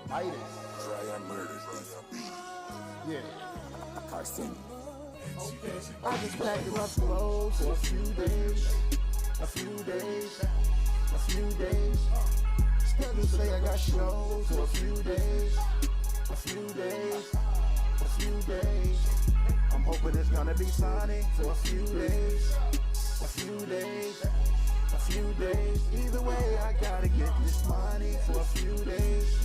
Midas. Dry murder. Yeah. Carson. Okay. I just packed up my clothes for a few days. A few days. A few days. Schedule say I got shows for a few days. A few days. A few days. I'm hoping it's gonna be sunny for a few days. A few days. A few days. Either way, I gotta get this money for a few days.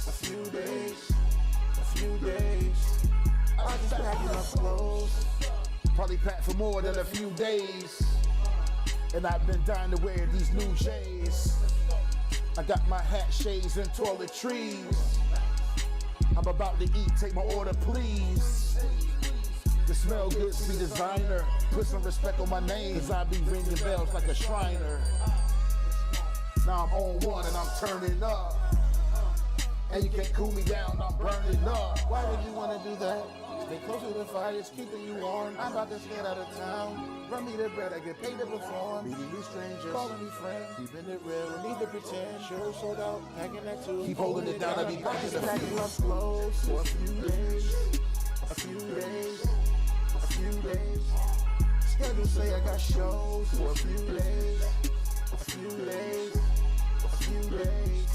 A few days. A few days. I just packed my clothes. Probably packed for more than a few days. And I've been dying to wear these new J's. I got my hat, shades, and toiletries. I'm about to eat, take my order, please. The smell good, be designer. Put some respect on my name, cause I be ringing bells like a Shriner. Now I'm on one and I'm turning up. And you can't cool me down, I'm burning up. Why would you wanna do that? Stay close to the fire, it's keeping you warm. I'm about to get out of town. Run me the bread, I get paid to perform. Meeting new strangers, calling me friends. Keeping it real, no need to pretend. Show sold out, packing that too. Keep holding it down, I be back to packing my clothes for a few days. A few days. A few days. Schedule say I got shows for a few days. A few days. A few days.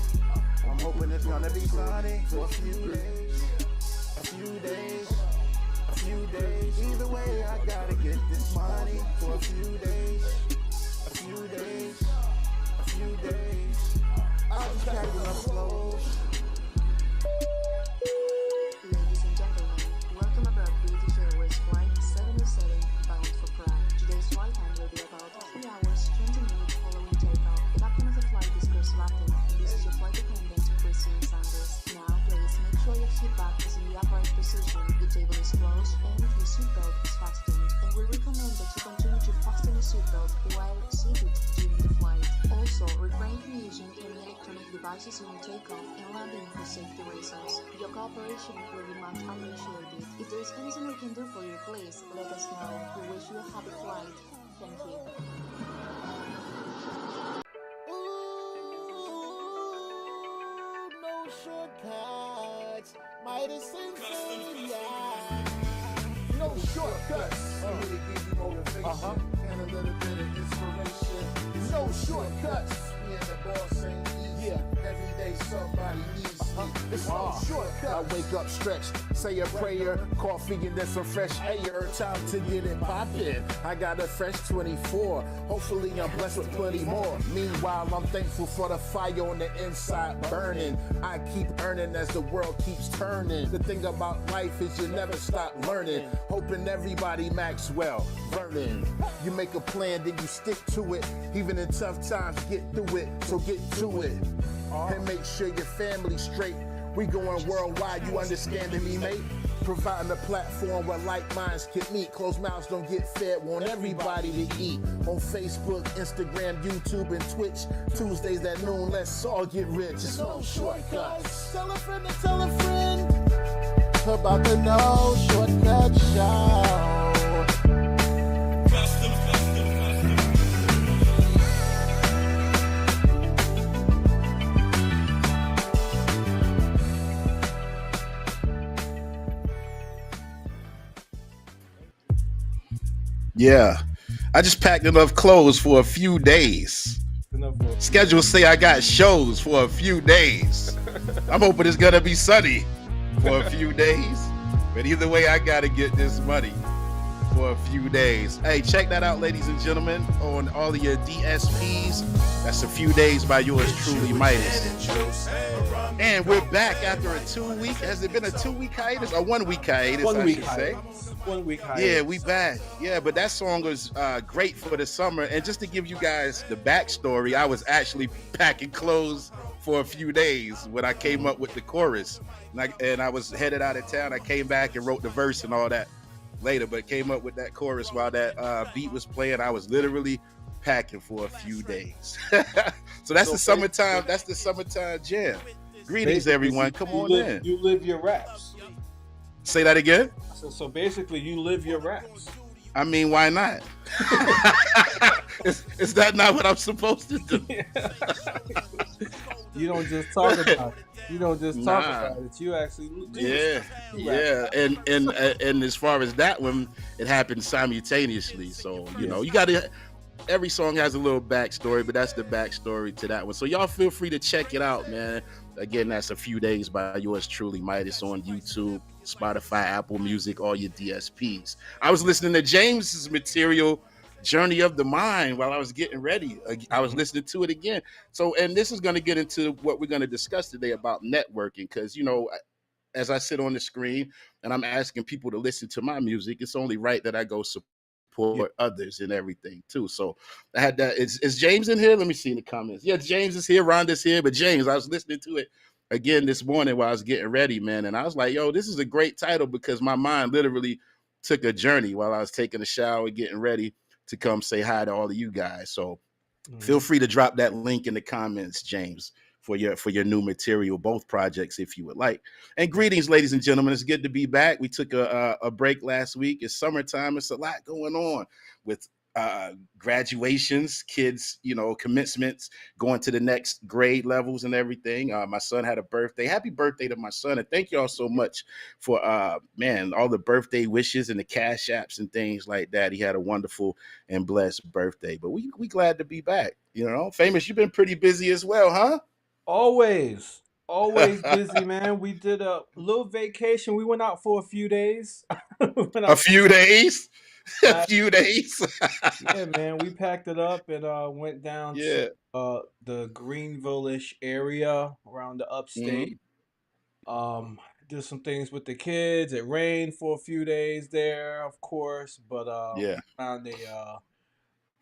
I'm hoping it's gonna be sunny for a few days. A few days. A few days. Either way, I gotta get this money for a few days. A few days. A few days. I'll just pack my clothes. Ladies and gentlemen, welcome aboard British Airways Flight 707 bound for Prague. Today's flight time will be about 3 hours, 20 minutes following takeoff. The captain of the flight is Chris Latin, and this is your flight attendant, Christine Sanders. Now, please make sure your seat back is in the upright position, the table is closed, and your seatbelt is fastened. And we recommend that you continue to fasten your seatbelt while seated during the flight. Also, refrain from using any electronic devices during takeoff and landing for safety reasons. Your cooperation will be much appreciated. If there is anything we can do for you, please let us know. We wish you a happy flight. Thank you. No shortcuts. Midas Sensei, yeah. No shortcuts. Here to give you motivation and a little bit of inspiration. No shortcuts. Me and the boss ain't easy. Every day somebody needs me. It's no shortcuts. I wake up, stretch, say a prayer, coffee and then some fresh air. Time to get it poppin'. I got a fresh 24. Hopefully I'm blessed with plenty more. Meanwhile, I'm thankful for the fire on the inside burning. I keep earning as the world keeps turning. The thing about life is you never stop learning. Hoping everybody Maxwell, Vernon. You make a plan, then you stick to it. Even in tough times, get through it. So get to it. And make sure your family's straight. We going worldwide, you understanding me, mate? Providing a platform where like minds can meet. Closed mouths don't get fed, want everybody to eat. On Facebook, Instagram, YouTube, and Twitch. Tuesdays at noon, let's all get rich. It's no shortcuts. Tell a friend to tell a friend about the No Shortcut Show. Yeah, I just packed enough clothes for a few days. Schedule say I got shows for a few days. I'm hoping it's gonna be sunny for a few days. But either way, I gotta get this money for a few days. Hey, check that out, ladies and gentlemen, on all of your DSPs. That's A Few Days by yours truly, Midas. And we're back after a 2 week. Has it been a 2 week hiatus or 1 week hiatus? 1 week say. 1 week hiatus. Yeah, we back. Yeah, but that song was great for the summer. And just to give you guys the backstory, I was actually packing clothes for a few days when I came up with the chorus. And I was headed out of town. I came back and wrote the verse and all that later, but came up with that chorus while that beat was playing. I was literally packing for a few days. So that's the summertime. That's the summertime jam. Greetings, everyone. Come on in. You live your raps. Say that again. So basically, you live your raps. I mean, why not? Is that not what I'm supposed to do? You don't just talk about it. You don't just talk Nah. about it. You actually do Yeah, it. You rap. and as far as that one, it happened simultaneously. So you know, Yes. you got to. Every song has a little backstory, but that's the backstory to that one. So y'all feel free to check it out, man. Again, that's A Few Days by yours truly, Midas, on YouTube, Spotify, Apple Music, all your DSPs. I was listening to James's material, Journey of the Mind, while I was getting ready. I was listening to it again. So, and this is going to get into what we're going to discuss today about networking, because, you know, as I sit on the screen and I'm asking people to listen to my music, it's only right that I go support others and everything too. So I had that. Is James in here? Let me see in the comments. Yeah, James is here. Rhonda's here. But James, I was listening to it again this morning while I was getting ready, man. And I was like, yo, this is a great title, because my mind literally took a journey while I was taking a shower, getting ready to come say hi to all of you guys. So feel free to drop that link in the comments, James, for your new material, both projects, if you would like. And greetings, ladies and gentlemen. It's good to be back. We took a break last week. It's summertime. It's a lot going on with graduations, kids, you know, commencements, going to the next grade levels and everything. My son had a birthday. Happy birthday to my son. And thank y'all so much for, man, all the birthday wishes and the cash apps and things like that. He had a wonderful and blessed birthday. But we glad to be back. You know, Famous, you've been pretty busy as well, huh? Always, always busy, man. We did a little vacation. We went out for a few days. We went A out few days. A last few days. Yeah, man. We packed it up and went down to Yeah. the Greenville-ish area around the Hmm. upstate. Um, did some things with the kids. It rained for a few days there, of course, but Yeah. we found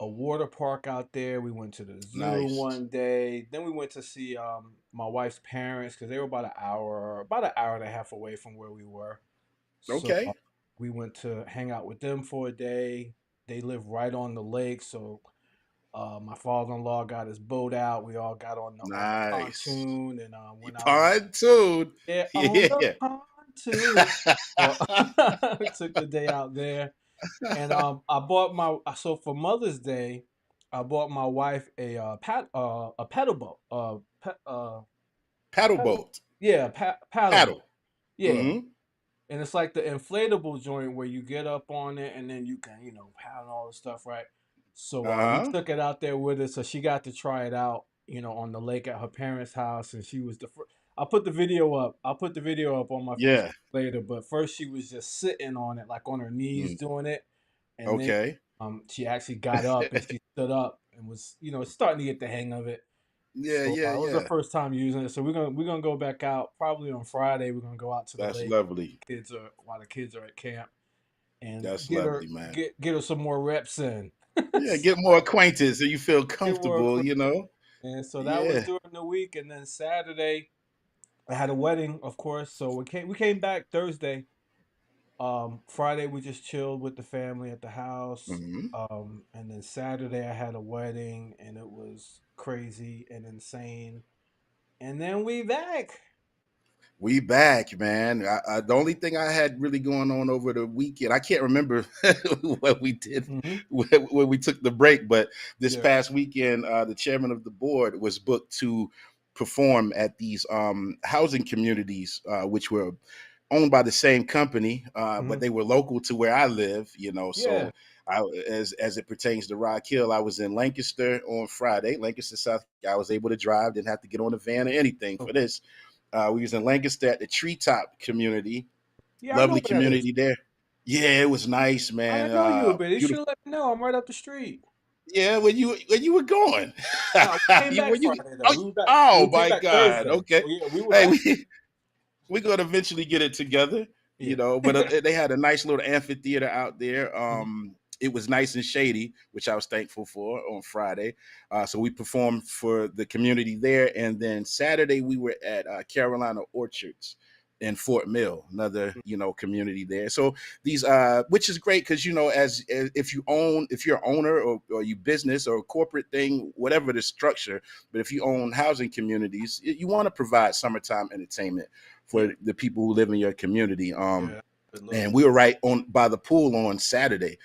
a water park out there. We went to the zoo Nice. one day. Then we went to see my wife's parents because they were about an hour and a half away from where we were. So Okay. we went to hang out with them for a day. They live right on the lake, so my father-in-law got his boat out. We all got on the Nice. pontoon and went out on Pontoon. yeah on the Yeah. pontoon. So we took the day out there. And I bought my so for Mother's Day, I bought my wife a pedal boat, Paddle pedal, boat. yeah, paddle boat, Paddle. yeah. Hmm. And it's like the inflatable joint where you get up on it and then you can paddle all the stuff, right? So we Uh-huh. took it out there with us, so she got to try it out, on the lake at her parents' house, and she was the first. I'll put the video up. I'll put the video up on my Facebook Yeah. later. But first, she was just sitting on it, like on her knees, Mm. doing it, and then Okay. she actually got up and she stood up and was, starting to get the hang of it. Yeah, So yeah, it was her yeah. first time using it. So we're gonna go back out probably on Friday. We're gonna go out to the That's lake lovely. while the kids are at camp and That's get her lovely, man. get her some more reps in. Yeah, get more acquainted so you feel Get more comfortable, acquainted. you know? And so that was Yeah. during the week, and then Saturday I had a wedding, of course. So we came back Thursday. Friday we just chilled with the family at the house. Hmm. And then Saturday I had a wedding, and it was crazy and insane. And then we back. We back, man. The only thing I had really going on over the weekend, I can't remember what we did Hmm. when we took the break, but this Yeah. past weekend, the chairman of the board was booked to perform at these housing communities, which were owned by the same company, but Hmm. they were local to where I live, you know. Yeah. So as it pertains to Rock Hill, I was in Lancaster on Friday, Lancaster, South. I was able to drive, didn't have to get on a van or anything for Okay. this. We was in Lancaster at the Treetop community, Yeah, I know lovely where that is. community there. Yeah, it was nice, I man. didn't know you were big. You should Beautiful. let me know. I'm right up the street. Yeah, when you were going, No, we came back when you Friday though. oh, We were back. oh We came my back God, Thursday. okay. So yeah, we were Hey, back. we're gonna eventually get it together, Yeah. you know. But they had a nice little amphitheater out there. Mhm. It was nice and shady, which I was thankful for on Friday. So we performed for the community there, and then Saturday we were at Carolina Orchards in Fort Mill, another community there. So these, which is great because as if you're an owner or you business or a corporate thing, whatever the structure, but if you own housing communities, you want to provide summertime entertainment Yeah. for the people who live in your community. Yeah. Good look. And we were right on by the pool on Saturday.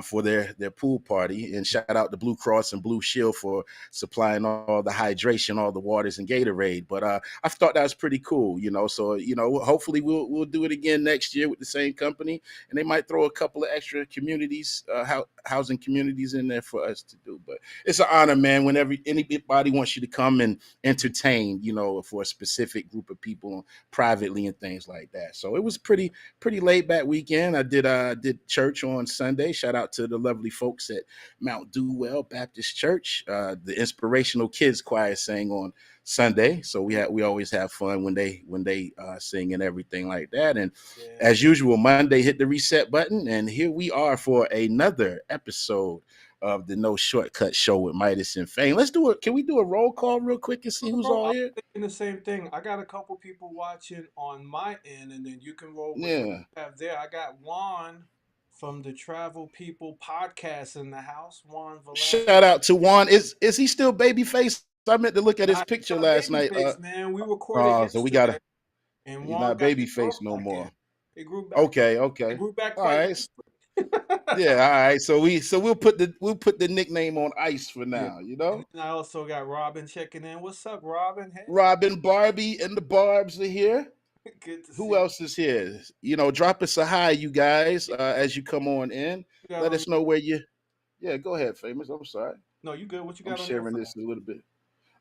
for their pool party. And shout out to Blue Cross and Blue Shield for supplying all the hydration, all the waters and Gatorade. But I thought that was pretty cool, So hopefully we'll do it again next year with the same company, and they might throw a couple of extra communities, housing communities in there for us to do. But it's an honor, man. Whenever anybody wants you to come and entertain, for a specific group of people privately and things like that. So it was pretty laid back weekend. I did church on Sunday. Shout out to the lovely folks at Mount Dewell Baptist Church. The Inspirational Kids Choir sang on Sunday, so we always have fun when they sing and everything like that. And as usual, Monday hit the reset button, and here we are for another episode of the No Shortcut Show with Midas and Fame. Let's do it. Can we do a roll call real quick and see who's all here? I'm thinking the same thing. I got a couple people watching on my end, and then you can roll with what you have there. I got Juan from the Travel People podcast in the house. Juan Velasquez. Shout out to Juan. Is he still babyface? I meant to look at his picture last night. Man, we recorded yesterday. So we gotta. And he's not babyface no more. It grew back. Okay. It grew back. All right. Yeah. All right. So we'll put the nickname on ice for now. And I also got Robin checking in. What's up, Robin? Hey. Robin, Barbie, and the Barbs are here. Good to see Who else is here? Drop us a hi, you guys, as you come on in. Let us know where you. Yeah, go ahead, Famous. I'm sorry. No, you good? What you got? I'm sharing this a little bit.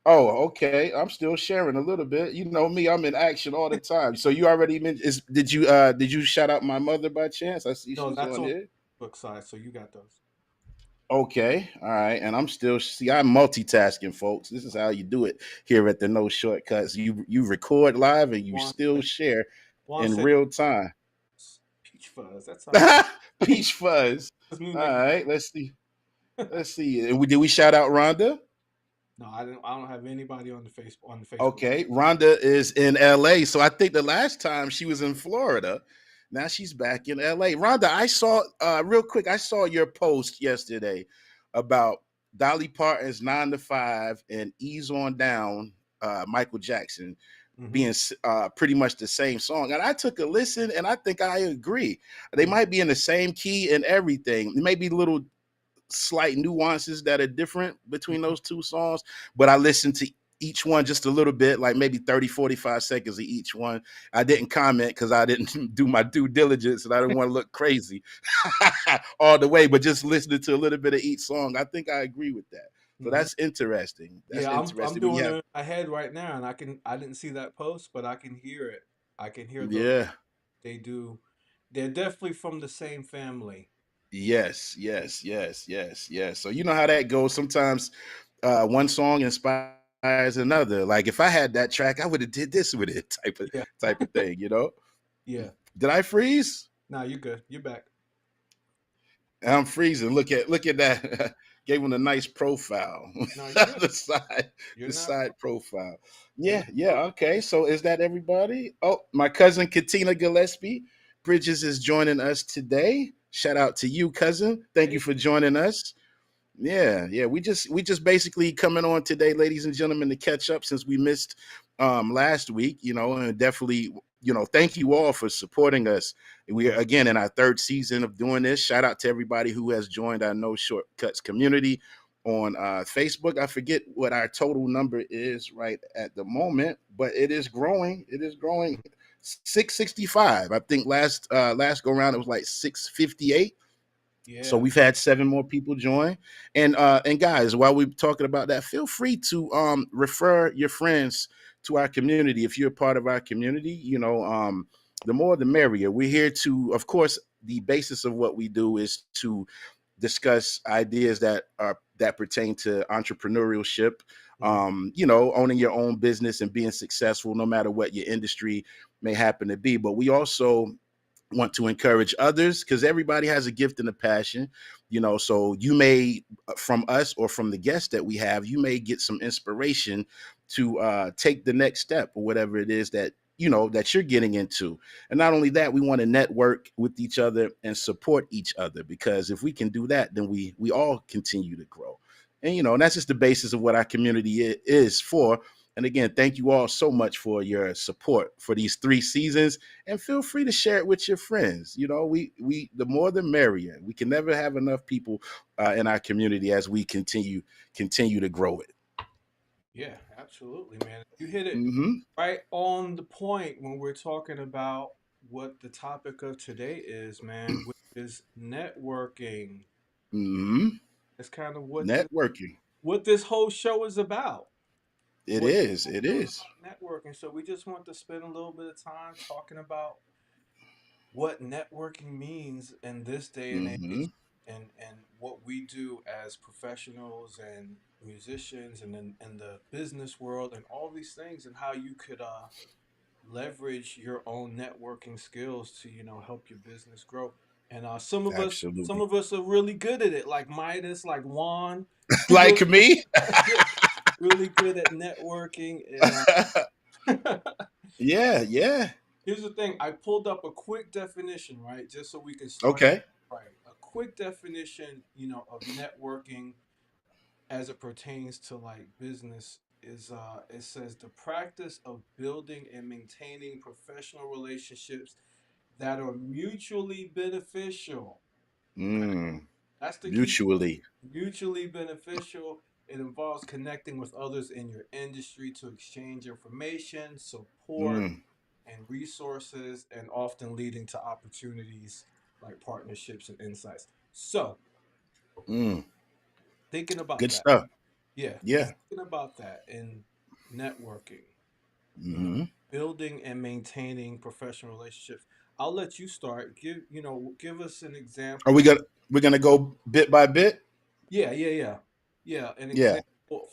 Oh, okay. I'm still sharing a little bit. You know me, I'm in action all the time. So you already mentioned. Did you shout out my mother by chance? I see she's on here. Book side, so you got those. Okay, all right. And I'm multitasking, folks. This is how you do it here at the No Shortcuts. You record live and you still share in real time. Peach Fuzz. That's all. Peach Fuzz. All right. Let's see. Did we shout out Rhonda? No, I don't have anybody on the Facebook. Okay, Rhonda is in LA. So I think the last time she was in Florida. Now she's back in LA. Rhonda, I saw real quick. I saw your post yesterday about Dolly Parton's 9 to 5 and Ease on Down, Michael Jackson, being pretty much the same song. And I took a listen, and I think I agree. They might be in the same key and everything. There may be little slight nuances that are different between those two songs, but I listened to each one just a little bit, like maybe 30, 45 seconds of each one. I didn't comment because I didn't do my due diligence and I didn't want to look crazy all the way, but just listening to a little bit of each song. I think I agree with that. So that's interesting. I'm doing it ahead right now, and I didn't see that post, but I can hear it. I can hear them. Yeah. They do. They're definitely from the same family. Yes. So you know how that goes. Sometimes one song inspires another. Like if I had that track, I would have did this with it, type of thing, Yeah. Did I freeze? No, you're good. You're back. I'm freezing. Look at that. Gave him a nice profile. No, the side profile. Yeah. Okay. So is that everybody? Oh, my cousin Katina Gillespie Bridges is joining us today. Shout out to you, cousin. Thank you for joining us. Yeah. We just basically coming on today, ladies and gentlemen, to catch up since we missed last week, and definitely, thank you all for supporting us. We are again in our third season of doing this. Shout out to everybody who has joined our No Shortcuts community on Facebook. I forget what our total number is right at the moment, but it is growing. 665. I think last go around it was like 658. Yeah. So we've had 7 more people join. And guys, while we're talking about that, feel free to refer your friends to our community. If you're a part of our community, the more the merrier. We're here to, of course, the basis of what we do is to discuss ideas that pertain to entrepreneurship, owning your own business and being successful no matter what your industry may happen to be. But we also want to encourage others because everybody has a gift and a passion, so you may, from us or from the guests that we have, you may get some inspiration to take the next step or whatever it is that that you're getting into. And not only that, we want to network with each other and support each other, because if we can do that, then we all continue to grow. And, that's just the basis of what our community is for. And again, thank you all so much for your support for these 3 seasons, and feel free to share it with your friends. You know, we the more the merrier. We can never have enough people in our community as we continue to grow it. Yeah, absolutely, man. You hit it Hmm. right on the point when we're talking about what the topic of today is, man, which is networking. Hmm. That's kind of Networking. what this whole show is about. It What this is. whole It show is is. about networking. So we just want to spend a little bit of time talking about what networking means in this day and Hmm. age, and what we do as professionals and musicians and in the business world and all these things, and how you could leverage your own networking skills to help your business grow. And some Absolutely. of us are really good at it, like Midas, like Juan. really Like me. really good at networking. And Yeah. Yeah. here's the thing: I pulled up a quick definition, right, just so we can start Okay. right. A quick definition, of networking as it pertains to like business is it says the practice of building and maintaining professional relationships that are mutually beneficial. Okay, Mm. that's the key. Mutually. Mutually beneficial. It involves connecting with others in your industry to exchange information, support, Mm. and resources, and often leading to opportunities like partnerships and insights. So, Mm. thinking about Good that, stuff. yeah, Yeah. thinking about that in networking, you know, Hmm. building and maintaining professional relationships. I'll let you start. Give us an Are example. we're gonna go bit by bit? Yeah. An Yeah. example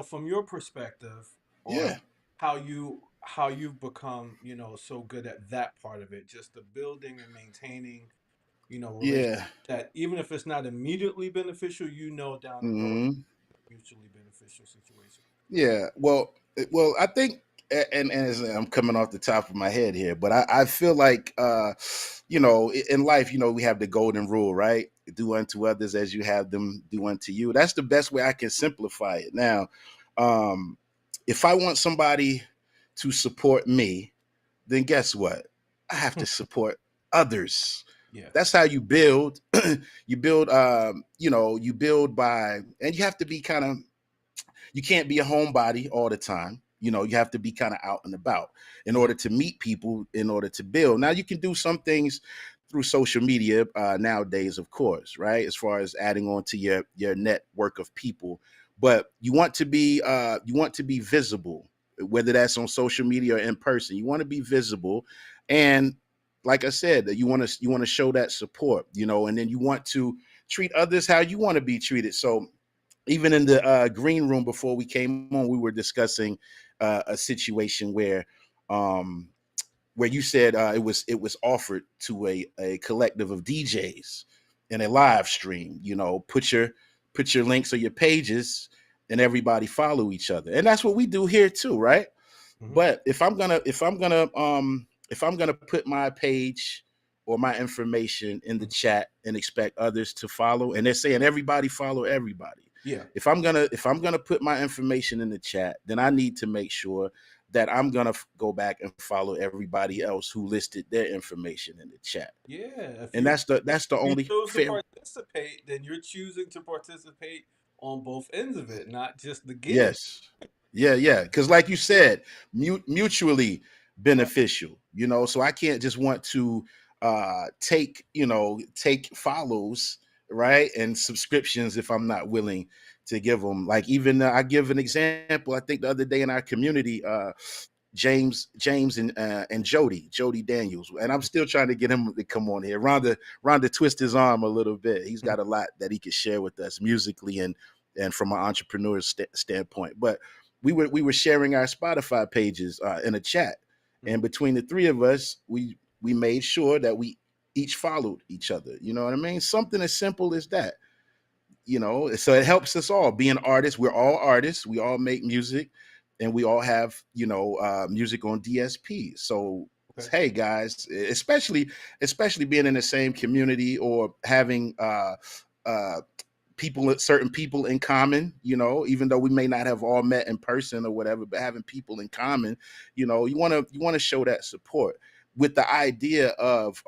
from your perspective on Yeah. how you've become so good at that part of it, just the building and maintaining relationships Yeah. that even if it's not immediately beneficial, down the road Hmm. mutually beneficial situation. Yeah. Well, I think, and as I'm coming off the top of my head here, but I feel like, in life, we have the golden rule, right? Do unto others as you have them do unto you. That's the best way I can simplify it. Now, um, if I want somebody to support me, then guess what? I have to support others. Yeah. That's how you build. You build, you build by, and you have to be kind of, you can't be a homebody all the time. You have to be kind of out and about in Yeah. order to meet people, in order to build. Now, you can do some things through social media nowadays, of course, right? As far as adding on to your network of people, but you want to be visible, whether that's on social media or in person. You want to be visible, and like I said, that you want to show that support, and then you want to treat others how you want to be treated. So even in the green room before we came on, we were discussing a situation um, where you said it was offered to a collective of DJs in a live stream. Put your links or your pages, and everybody follow each other, and that's what we do here too, right? Hmm. But if I'm gonna put my page or my information in the chat and expect others to follow, and they're saying everybody follow everybody. Yeah. If I'm gonna put my information in the chat, then I need to make sure that I'm gonna go back and follow everybody else who listed their information in the chat. Yeah. If And you that's the you only chose to fair. participate, then you're choosing to participate on both ends of it, not just the give. Yes. Yeah, yeah. Because, like you said, mutually beneficial. So I can't just want to take follows, right, and subscriptions if I'm not willing to give them. Like, even I give an example. I think the other day in our community, James and Jody Daniels, and I'm still trying to get him to come on here. Rhonda twist his arm a little bit. He's got a lot that he could share with us musically and from an entrepreneur standpoint. But we were sharing our Spotify pages in a chat, and between the three of us, we made sure that we each followed each other. You know what I mean? Something as simple as that. So it helps us all. Being artists, we're all artists. We all make music, and we all have music on DSP. So Okay. hey guys, especially being in the same community or having uh certain people in common, even though we may not have all met in person or whatever, but having people in common, you want to show that support with the idea of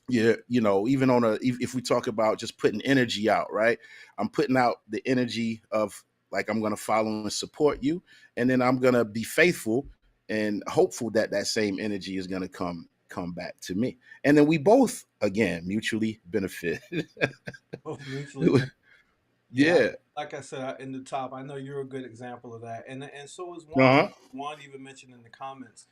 yeah, even if we talk about just putting energy out, right? I'm putting out the energy of like I'm going to follow and support you, and then I'm going to be faithful and hopeful that that same energy is going to come back to me, and then we both again mutually benefit. Both mutually. Yeah, Yeah. like I said in the top, I know you're a good example of that, and so is Juan. Uh-huh. Juan even mentioned in the comments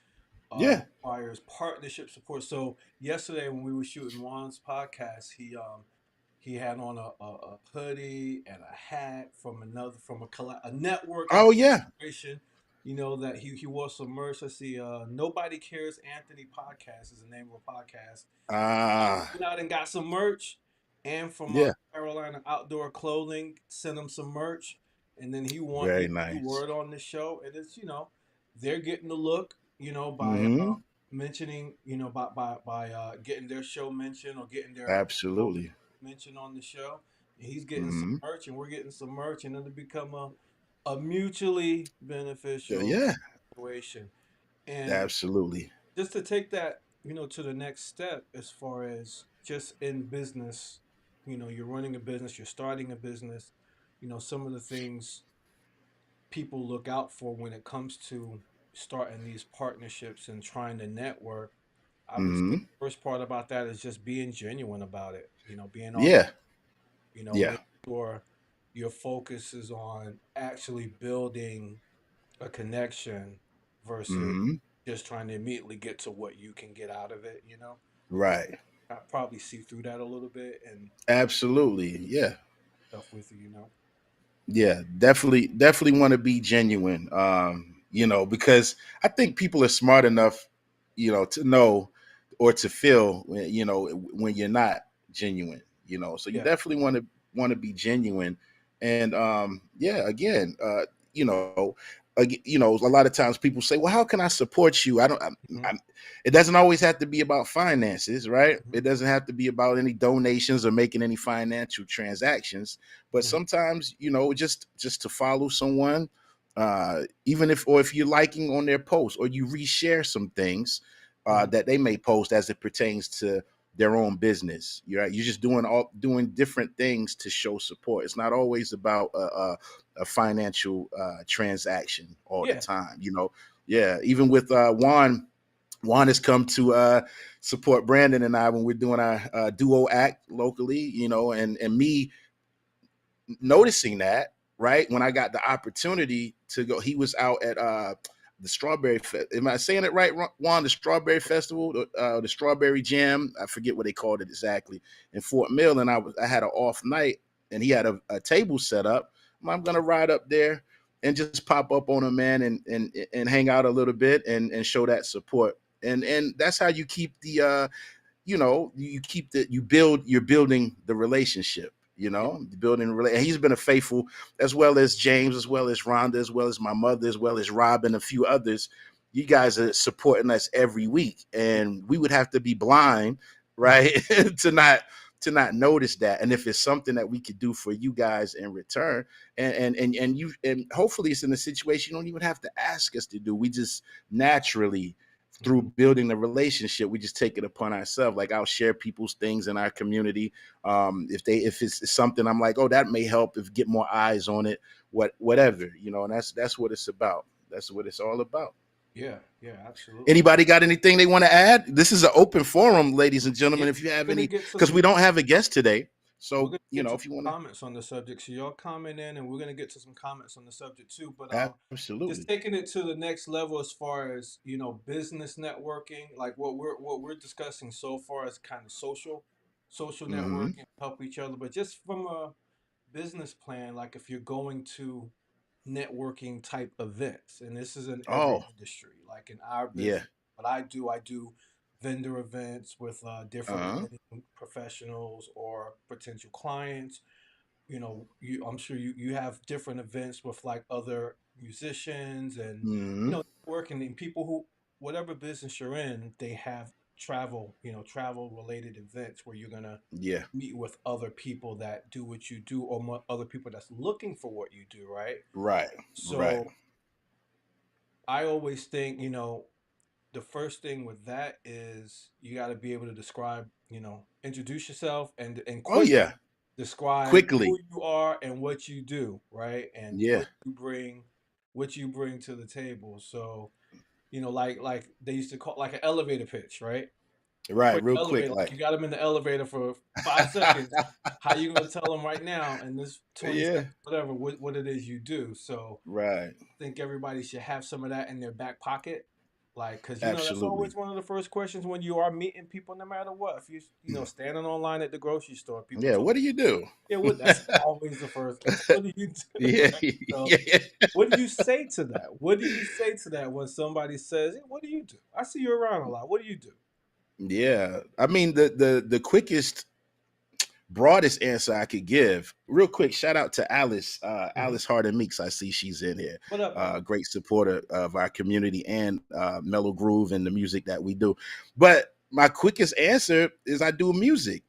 Yeah. requires partnership support. So yesterday when we were shooting Juan's podcast, he had on a hoodie and a hat from a networking Oh yeah. collaboration. That he wore some merch. Let's see, Nobody Cares Anthony podcast is the name of a podcast. Ah. Went out and got some merch, and from Yeah. Carolina Outdoor Clothing sent him some merch, and then Very he nice. word on the show, and it's they're getting the look by Hmm. mentioning by getting their show mentioned or getting their Absolutely. mentioned on the show. And he's getting some Hmm. merch, and we're getting some merch, and it'll become a mutually beneficial Yeah. situation. And Absolutely. just to take that to the next step as far as just in business, you're running a business, you're starting a business, some of the things people look out for when it comes to starting these partnerships and trying to network. I would say the Hmm. first part about that is just being genuine about it, being authentic, Yeah. Yeah. make sure your focus is on actually building a connection versus Hmm. just trying to immediately get to what you can get out of it. Right. I probably see through that a little bit and Absolutely. Yeah. stuff with you. Yeah. Definitely want to be genuine. Because I think people are smart enough, to know or to feel when you're not genuine. So you Yeah. definitely want to be genuine. And yeah, again, a lot of times people say, well, how can I support you? I don't Hmm. I'm, it doesn't always have to be about finances, right? Hmm. It doesn't have to be about any donations or making any financial transactions, but Hmm. sometimes just to follow someone, even if you're liking on their post or you reshare some things Hmm. that they may post as it pertains to their own business. You're just doing different things to show support. It's not always about a financial transaction all the Yeah. time. Yeah. Even with Juan has come to support Brandon and I when we're doing our duo act locally. And me noticing that, right, when I got the opportunity to go, he was out at the Strawberry Am I saying it right, Juan? The Strawberry Festival, the Strawberry Jam. I forget what they called it exactly in Fort Mill, and I had an off night, and he had a table set up. I'm gonna ride up there and just pop up on him, man, and hang out a little bit and show that support. And that's how you keep the you're building the relationship, Yeah. and he's been a faithful, as well as James, as well as Rhonda, as well as my mother, as well as Rob and a few others. You guys are supporting us every week, and we would have to be blind, Mhm. right, to not notice that. And if it's something that we could do for you guys in return, and hopefully it's in a situation you don't even have to ask us to do. We just naturally, through Mhm. building the relationship, we just take it upon ourselves. Like, I'll share people's things in our community. If it's something I'm like, oh, that may help, if get more eyes on it, whatever, and that's what it's about. That's what it's all about. Yeah. Yeah. Absolutely. Anybody got anything they want to add? This is an open forum, ladies and Yeah. gentlemen. If you have We're gonna any, get to because some. we don't have a guest today, We're so gonna get to if you want some comments on the subject. So y'all comment in, and we're gonna get to some comments on the subject too. But to, just absolutely. taking it to the next level as far as business networking, like what we're discussing so far is kind of social Hmm. networking, help each other. But just from a business plan, like if you're going to networking type events, and this is in every Oh, industry, like in our yeah. business, what I do vendor events with different Uh-huh. wedding professionals or potential clients. I'm sure you have different events with like other musicians and Hmm. working and people who, whatever business you're in, they have travel, travel related events where you're gonna Yeah. meet with other people that do what you do, or other people that's looking for what you do, right? Right. Right. So I always think, the first thing with that is you got to be able to describe, introduce yourself and Oh quickly yeah. describe Quickly. who you are and what you do, right? And Yeah. what you bring to the table. So, like they used to call like an elevator pitch, right? Right. Quick Real quick, elevator, like like. you got them in the elevator for 5 seconds. How you gonna tell them right now in this 20 seconds, Yeah. whatever, what it is you do? So Right. think everybody should have some of that in their back pocket. Like, because that's Absolutely. always one of the first questions when you are meeting people, no matter what. If standing online at the grocery store, people Yeah. talk, What do you do? yeah, what that's always the first. What do you do? Yeah. Right? So, Yeah. what do you say to that? What do you say to that when somebody says, hey, "What do you do? I see you around a lot. What do you do?" Yeah. I mean, the quickest, broadest answer I could give, real quick, shout out to Alice, Hmm. Alice Harden Meeks. I see she's in here. What up, Al? Great supporter of our community and Mellow Groove and the music that we do. But my quickest answer is I do music,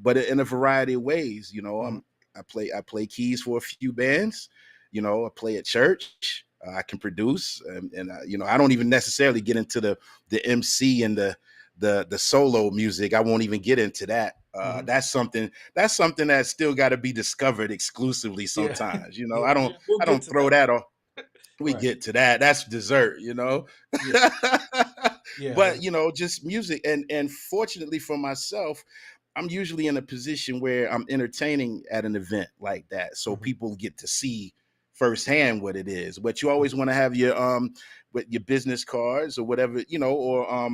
but in a variety of ways. Hmm. I play keys for a few bands. I play at church. I can produce, and I don't even necessarily get into the MC and the solo music. I won't even get into that. Hmm. That's something that's still got to be discovered exclusively Yeah, sometimes. yeah, I yeah. don't We'll I get don't to throw that. that on. We Right. get to that. That's dessert. Yeah. Yeah. But just music, and fortunately for myself, I'm usually in a position where I'm entertaining at an event like that, so Hmm. people get to see firsthand what it is. But you Hmm. always want to have your with your business cards or whatever, or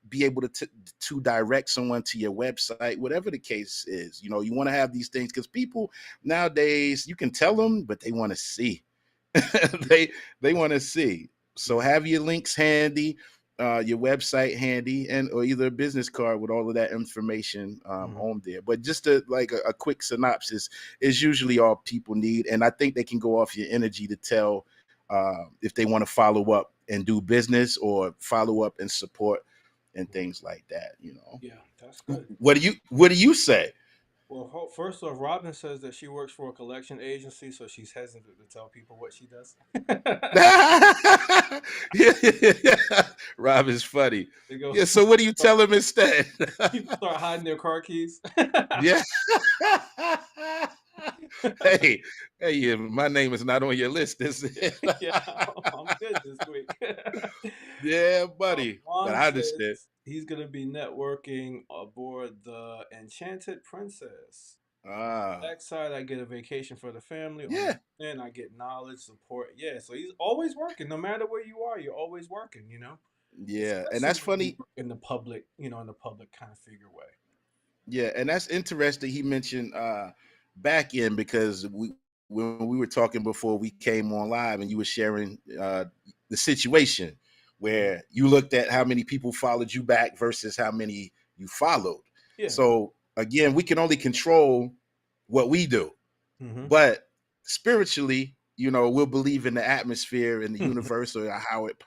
be able to direct someone to your website, whatever the case is. You want to have these things because people nowadays, you can tell them, but they want to see. They want to see. So Yeah. have your links handy, your website handy, and or either a business card with all of that information Hmm. on there. But just a quick synopsis is usually all people need, and I think they can go off your energy to tell if they want to follow up and do business or follow up and support and things like that. Yeah, that's good. What do you say? Well, first off, Robin says that she works for a collection agency, so she's hesitant to tell people what she does. Yeah, Rob is funny. They go, Yeah, so what do you tell him instead? people start hiding their car keys. Yeah. Hey, hey, yeah, my name is not on your list, is it? Yeah, I'm good this week. Yeah, buddy. But Juan I says understand. he's going to be networking aboard the Enchanted Princess. Ah, Backside, I get a vacation for the family. On yeah, the end, I get knowledge, support. Yeah, so he's always working. No matter where you are, you're always working. yeah, and Especially that's when you funny. work in the public, in the public kind of figure way. Yeah, and that's interesting. He mentioned back end because when we were talking before we came on live, and you were sharing the situation Hmm. where you looked at how many people followed you back versus how many you followed. Yeah. So again, we can only control what we do, Hmm. but spiritually, we'll believe in the atmosphere in the universe or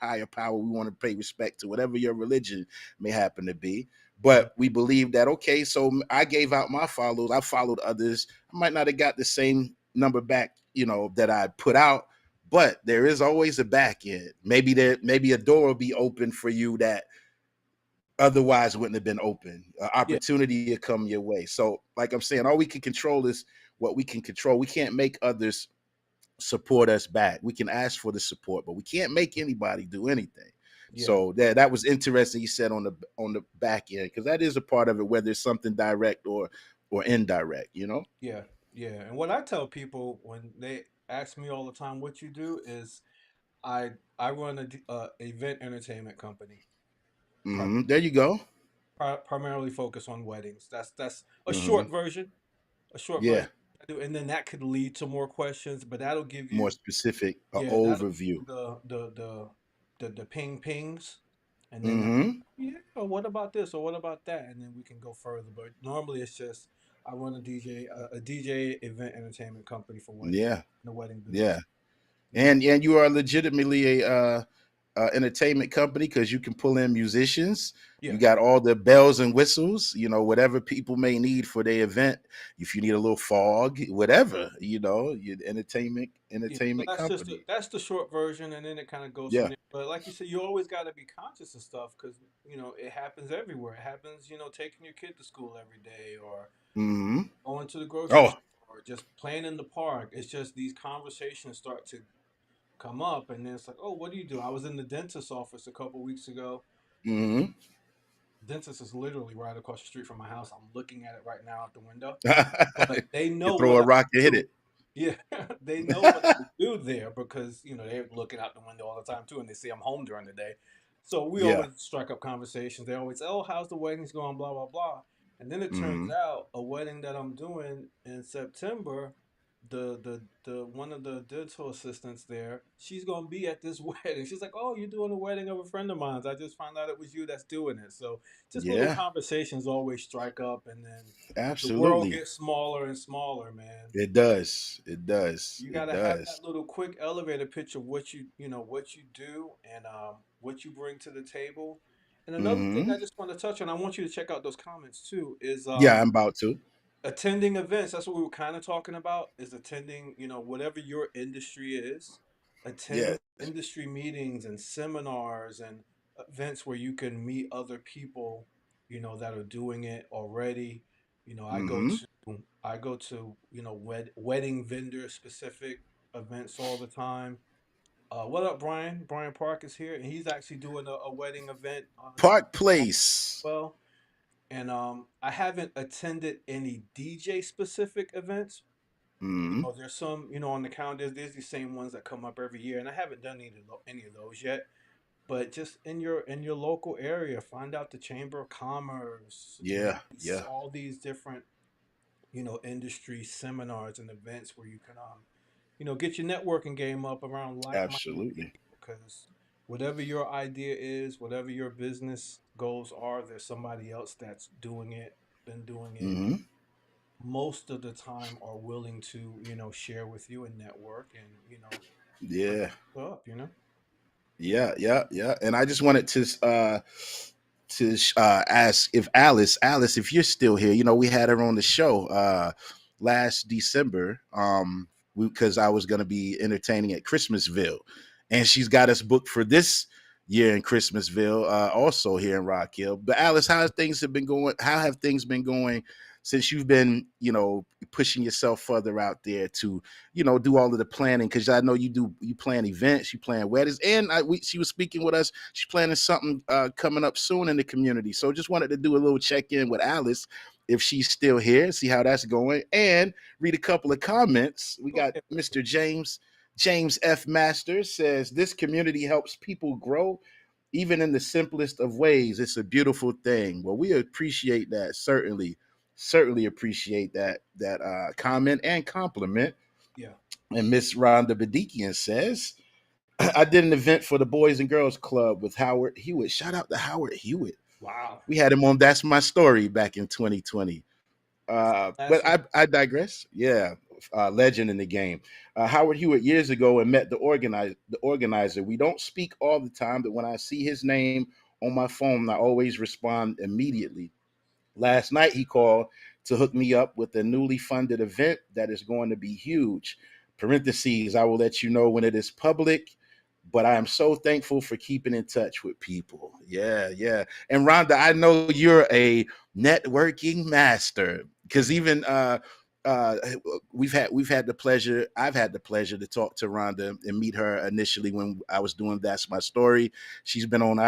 higher power. We want to pay respect to whatever your religion may happen to be. But we believe that, okay, so I gave out my follows, I followed others. I might not have got the same number back, that I put out, but there is always a back end. Maybe a door will be open for you that otherwise wouldn't have been open. Yeah. Opportunity to come your way. So, like I'm saying, all we can control is what we can control. We can't make others support us back. We can ask for the support, but we can't make anybody do anything. Yeah. So that was interesting. You said on the back end because that is a part of it, whether it's something direct or indirect. Yeah. Yeah. And what I tell people when they ask me all the time what you do is I run a event entertainment company. There you go. Primarily focus on weddings. That's a hmm short version. A short version. Yeah, I do, and then that could lead to more questions, but that'll give more you, specific, yeah, that'll give overview. you the ping pings, and then hmm yeah, or what about this or what about that, and then we can go further. But normally it's just I run a DJ event entertainment company for weddings, Yeah, in the wedding yeah. business. Yeah. And you are legitimately entertainment company because you can pull in musicians. Yeah. You got all the bells and whistles, whatever people may need for their event. If you need a little fog, whatever, your entertainment Yeah, so entertainment company. that's the short version, and then it kind of goes from Yeah. there. But like you said, you always got to be conscious of stuff because it happens everywhere. It happens, taking your kid to school every day, or Hmm. going to the grocery Oh. store, or just playing in the park. It's just these conversations start to come up, and then it's like, oh, what do you do? I was in the dentist's office a couple weeks ago. Hmm. Dentist is literally right across the street from my house. I'm looking at it right now out the window, but they You know throw what a I rock, you hit do. it. Yeah, they know what I do there because they're looking out the window all the time too, and they see I'm home during the day. So we Yeah. always strike up conversations. They always, oh, how's the wedding's going? Blah blah blah. And then it turns Hmm. out a wedding that I'm doing in September. The one of the dental assistants there, she's gonna be at this wedding. She's like, oh, you're doing a wedding of a friend of mine. I just found out it was you that's doing it. So just little Yeah, conversations always strike up, and then the world absolutely. gets smaller and smaller, man. It does. It does. You It gotta have does. that little quick elevator pitch of what you do, and what you bring to the table. And another thing Hmm. I just want to touch on, I want you to check out those comments too, is Yeah, I'm about to. attending events. That's what we were kind of talking about, is attending, whatever your industry is, Yeah. attending industry meetings and seminars and events where you can meet other people, that are doing it already. You know, I go Hmm. to I go to, wedding vendor specific events all the time. What up, Brian? Brian Park is here, and he's actually doing a wedding event Park as Place. well. And I haven't attended any DJ specific events. Hmm. There's some, on the calendar. There's these same ones that come up every year, and I haven't done any of those yet. But just in your local area, find out the Chamber of Commerce, Yeah. Yeah. all these different, industry seminars and events where you can, get your networking game up around like-minded Absolutely. people. Because whatever your idea is, whatever your business goals are, there's somebody else that's doing it, been doing it, and Hmm. most of the time are willing to, share with you and network and, bring Yeah. you up. Yeah. Yeah. Yeah. And I just wanted to ask if Alice, if you're still here. We had her on the show last December. Because I was going to be entertaining at Christmasville, and she's got us booked for this year in Christmasville, also here in Rock Hill. But Alice, how have things been going? How have things been going since you've been, pushing yourself further out there to, do all of the planning? Because I know you plan events, you plan weddings, and she was speaking with us. She's planning something coming up soon in the community. So just wanted to do a little check in with Alice if she's still here, see how that's going, and read a couple of comments. We Go got ahead. Mr. James F. Masters says this community helps people grow even in the simplest of ways. It's a beautiful thing. Well, we appreciate that, certainly appreciate that comment and compliment. Yeah. And Miss Rhonda Badikian says, I did an event for the Boys and Girls Club with Howard Hewitt. Shout out to Howard Hewitt. Wow. We had him on That's My Story back in 2020. But That's it. I digress. Yeah, legend in the game. Howard Hewitt years ago and met the organizer. We don't speak all the time, but when I see his name on my phone, I always respond immediately. Last night he called to hook me up with a newly funded event that is going to be huge. Parentheses, I will let you know when it is public, but I am so thankful for keeping in touch with people. Yeah, yeah. And Rhonda, I know you're a networking master because even uh we've had the pleasure I've had the pleasure to talk to Rhonda and meet her initially when I was doing That's My Story. She's been on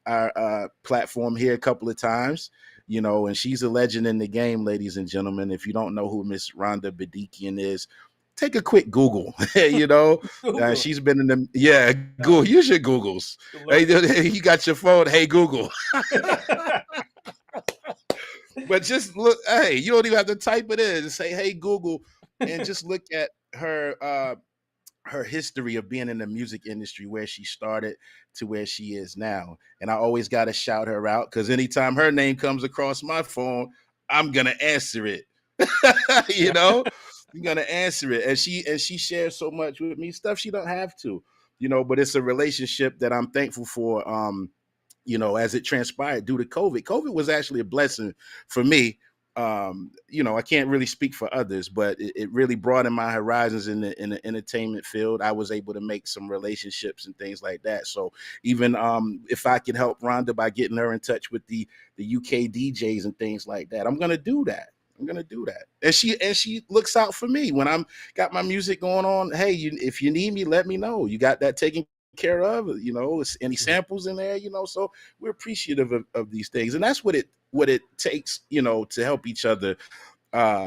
our platform here a couple of times, and she's a legend in the game, ladies and gentlemen. If you don't know who Miss Rhonda Badikian is, take a quick Google. Google She's been in the yeah. it. Google, use your Googles. To Hey, learn. you got your phone. Hey, Google. But just look. Hey, you don't even have to type it in. Say, hey, Google, and just look at her history of being in the music industry, where she started to where she is now. And I always got to shout her out because anytime her name comes across my phone, I'm gonna answer it. you Yeah. know, I'm gonna answer it. And she shares so much with me, stuff she don't have to. but it's a relationship that I'm thankful for. As it transpired due to COVID. COVID was actually a blessing for me. I can't really speak for others, but it really broadened my horizons in the entertainment field. I was able to make some relationships and things like that. So even if I could help Rhonda by getting her in touch with the UK DJs and things like that, I'm gonna do that. I'm gonna do that. And she looks out for me when I'm got my music going on. Hey, if you need me, let me know. You got that taken care of, any samples in there, so we're appreciative of these things. And that's what it takes, to help each other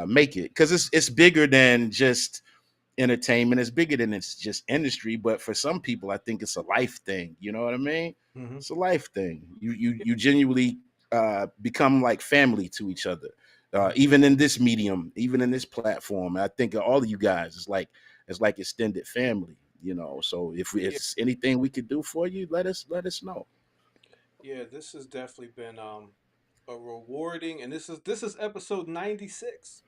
make it, because it's bigger than just entertainment. It's bigger than it's just industry. But for some people, I think it's a life thing. You know what I mean? Mm-hmm. It's a life thing. You genuinely become like family to each other, even in this medium, even in this platform. I think all of you guys is like extended family. So if it's anything we could do for you, let us know. Yeah, this has definitely been a rewarding, and this is episode 96,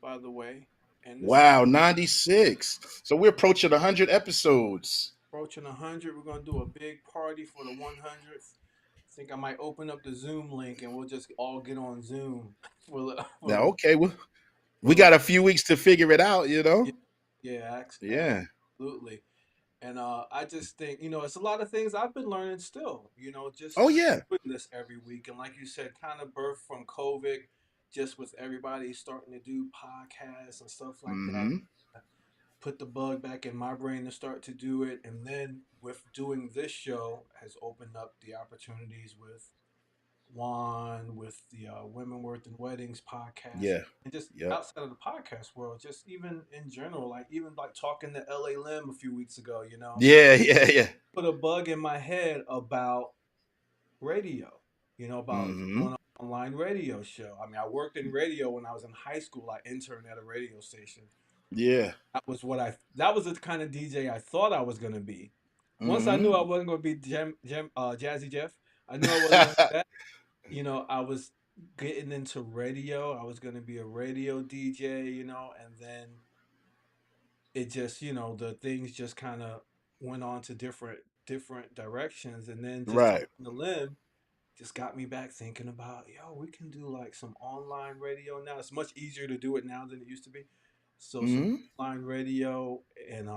by the way, and this is Wow, 96. So we're approaching 100 episodes. approaching 100. We're gonna do a big party for the 100th. I think I might open up the Zoom link, and we'll just all get on Zoom for Now, the okay, well, for we the got a few weeks to figure it out. yeah, yeah, Yeah. absolutely. And I just think, it's a lot of things I've been learning still, just Oh yeah. doing this every week. And like you said, kind of birth from COVID, just with everybody starting to do podcasts and stuff like that. Mm-hmm. Put the bug back in my brain to start to do it. And then with doing this show has opened up the opportunities with Juan, with the Women Worth in Weddings podcast, Yeah. and just Yep. outside of the podcast world, just even in general, like even like talking to LA Lim a few weeks ago, Yeah. Yeah. put a bug in my head about radio, about Mm-hmm. doing an online radio show. I mean, I worked in radio when I was in high school. I interned at a radio station. Yeah. That was the kind of DJ I thought I was gonna be. Once I knew Mm-hmm. I wasn't gonna be Jazzy Jeff, I knew I wasn't gonna be that. I was getting into radio. I was going to be a radio DJ, and then it just, the things just kind of went on to different directions, and then just Right. talking to Lim just got me back thinking about, we can do like some online radio now. It's much easier to do it now than it used to be. So some Mm-hmm. online radio, and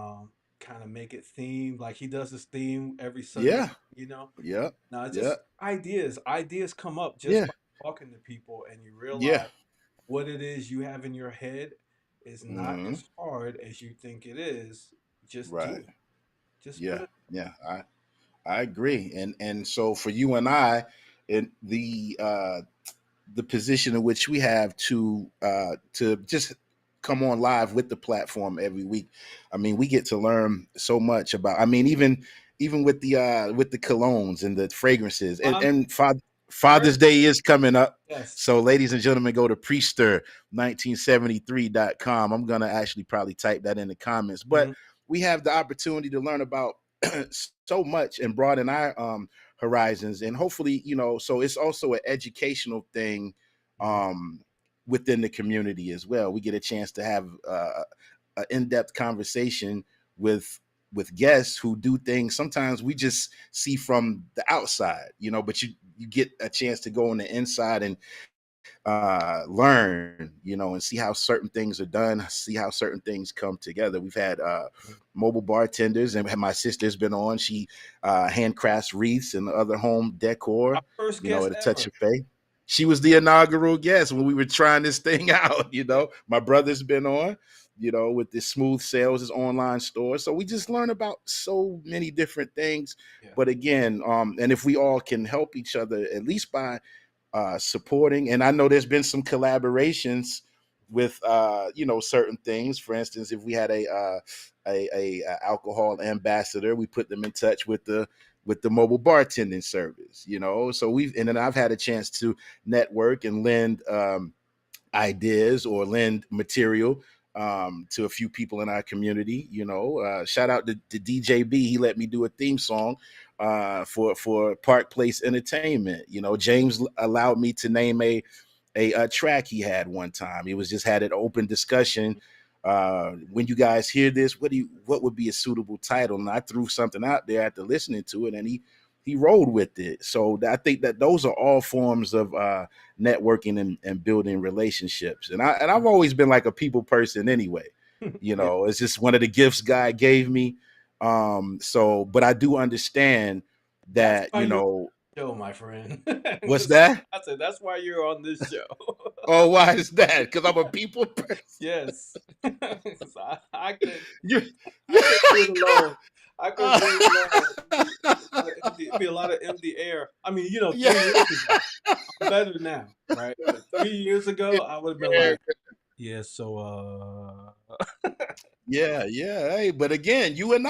kind of make it themed, like he does his theme every Sunday, Yeah. you know. Yeah. Now it's Yeah. just ideas come up just Yeah. by talking to people, and you Yeah. realize what it is you have in your head is not Mm-hmm. as hard as you think it is. Just do Right. it. Just put Yeah. it. Yeah. I agree. And so for you and I, in the position in which we have to just come on live with the platform every week. I mean, we get to learn so much about. I mean, even with the colognes and the fragrances, and Father's Day is coming up. Yes. So, ladies and gentlemen, go to Priester1973.com. I'm gonna actually probably type that in the comments, but we have the opportunity to learn about so much and broaden our horizons, and hopefully, so it's also an educational thing within the community as well. We get a chance to have an in-depth conversation with guests who do things sometimes we just see from the outside, but you get a chance to go on the inside and learn, and see how certain things are done, see how certain things come together. We've had mobile bartenders, and my sister's been on. She handcrafts wreaths and other home decor, Our first guest at a touch ever. of faith. She was the inaugural guest when we were trying this thing out. My brother's been on, with the Smooth Sales, his online store. So we just learn about so many different things. Yeah. But again, and if we all can help each other, at least by supporting, and I know there's been some collaborations with certain things. For instance, if we had a alcohol ambassador, we put them in touch with the mobile bartending service, so and then I've had a chance to network and lend ideas or lend material to a few people in our community. Shout out to DJ B. He let me do a theme song for Park Place Entertainment. James allowed me to name a track he had one time. He was just had an open discussion When you guys hear this, what would be a suitable title? And I threw something out there after listening to it, and he rolled with it. So I think that those are all forms of networking and building relationships. And I've always been like a people person anyway. Yeah, It's just one of the gifts God gave me. But I do understand that's that, why you're on the show, my friend. what's Just that? I said that's why you're on this show. Oh, why is that? Because I'm a people person. Yes. 'Cause I could You- I couldn't do it alone. I couldn't do it alone. It'd be a lot of empty air. I mean, 3 yeah. years ago, I'm better now, right? But 3 years ago, I would have been like, yeah, so Yeah, yeah. Hey, but again, you and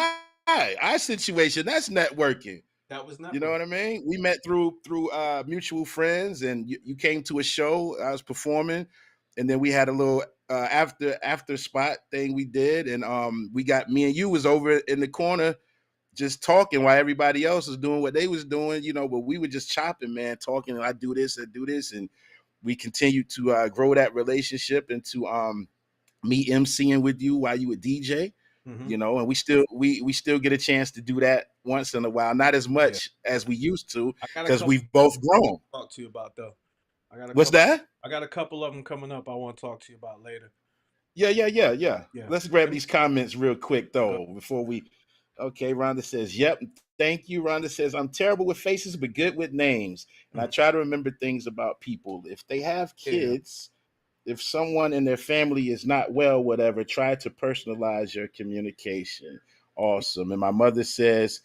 our situation, that's networking. that was You know network. what I mean? We met through mutual friends, and you came to a show. I was performing, and then we had a little after spot thing we did, and we got me and you was over in the corner just talking while everybody else was doing what they was doing, but we were just chopping, man, talking. And I do this, and we continued to grow that relationship and to me emceeing with you while you were DJ. Hmm. And we still get a chance to do that once in a while, not as Yeah, much as we used to, I got a because couple we've both grown. to talk to you about though. I got a What's couple. that? I got a couple of them coming up. I want to talk to you about later. Yeah. Yeah. Let's grab Let me these comments real quick go. though before we. Okay, Rhonda says, "Yep, thank you." Rhonda says, "I'm terrible with faces, but good with names, and I Mhm. try to remember things about people. If they have Yeah. kids, if someone in their family is not well, whatever, try to personalize your communication." Awesome. And my mother says,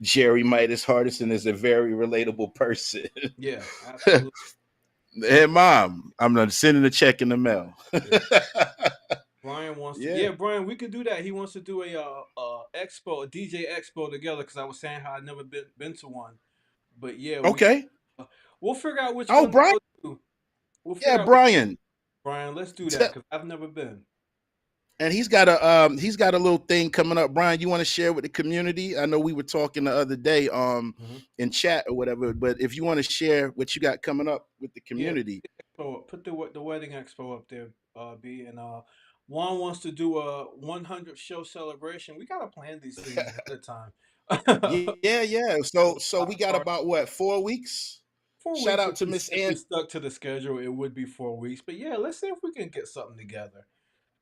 Jerry Midas Hardison is a very relatable person. Yeah. Absolutely. Hey, mom, I'm not sending a check in the mail. Yeah. Brian wants to. Yeah. Yeah, Brian, we could do that. He wants to do a DJ expo together because I was saying how I've never been to one. But yeah, Okay. we'll figure out which Oh, one to Brian. go to. We'll Yeah, figure out which Brian. Brian. Let's do that Te- because I've never been. and he's got a little thing coming up. Brian, you want to share with the community? I know we were talking the other day Hmm. in chat or whatever, but if you want to share what you got coming up with the Yeah, community. put the wedding expo up there, B, and Juan wants to do a 100 show celebration. We gotta plan these things ahead of time. Yeah. So So we block got party. about what, 4 weeks? 4 weeks Shout out if to we Miss if we Ann. stuck to the schedule, it would be 4 weeks. But yeah, let's see if we can get something together.